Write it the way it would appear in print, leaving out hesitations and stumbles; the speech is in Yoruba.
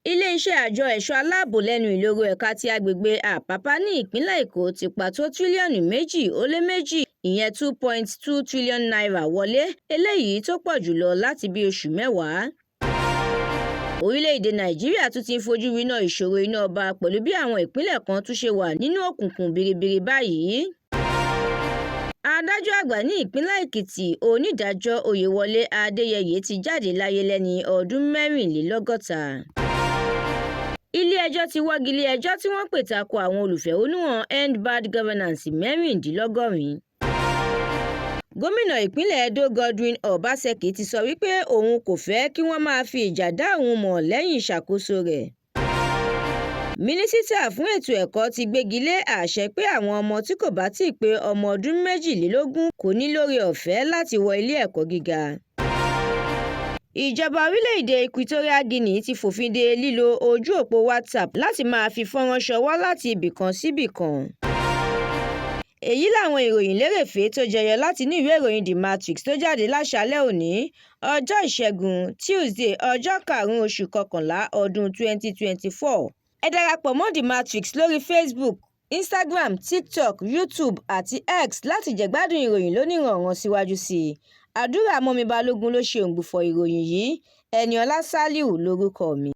Ilé-iṣẹ́ àjọ ẹ̀ṣọ́ aláàbò lẹ́nu ìloro ẹ̀ka ti agbègbè Àpápá ní ìpínlẹ̀ Èkó ti pa tó tírílíọ̀nù 2.2 ìyẹn n2.2 trillion wọlé, eléyìí tó pọ̀ jùlọ láti bí oṣù mẹ́wàá. Orílẹ̀-èdè Nàìjíríà tún ti ń fojú winá ìṣòro iná ọba pẹ̀lú bí àwọn ìpínlẹ̀ kan tún ṣe wà nínú òkùnkùn biribiri báyìí. Adájọ́ àgbà ní ìpínlẹ̀ Èkìtì onídàájọ́ Oyèwọlé Adéyẹyè ti jáde láyé lẹ́ni ọdún 64. Ilé-ẹjọ́ ti wọ́gi lé ẹjọ́ tí wọ́n pè tako àwọn olùfẹ̀hónúhàn End Bad Governance 76. Gómìnà ìpínlẹ̀ Edo Godwin Obaseki ti sọ wípé òun kò fẹ́ kí wọ́n máa fi ìjà dá òun mọ̀ lẹ́yìn ìṣàkóso rẹ̀. Mínísítà fún ètò ẹ̀kọ́ ti gbégi lé àṣẹ pé àwọn ọmọ tí kò bá tíì pé ọmọ ọdún 22 kò ní lóore-ọ̀fẹ́ láti wọ ilé ẹ̀kọ́ gíga. Ìjọba orílẹ̀-èdè Equatorial Guinea ti fòfin de lílo ojú òpó WhatsApp láti máa fi fọ́nrán ṣọwọ́ láti ibìkan síbìkan. Èyí làwọn ìròyìn lérèfé tó jẹyọ láti inú ìwé ìròyìn TheMatrix tó jáde láṣálẹ́ òní, ọjọ́ Ìṣẹ́gun Tuesday ọjọ́ 5 oṣù kọkànlá ọdún 2024. Ẹ darapọ̀ mọ́ TheMatrix lórí Facebook, Instagram, TikTok, YouTube àti X láti jẹ̀gbádùn ìròyìn lóníranran síwájú sí i. Àdúrà mọ́mi Balógun ló ṣe òǹgbùfọ̀ ìròyìn yìí. Ẹniọlá Sálíù lórúkọ mi.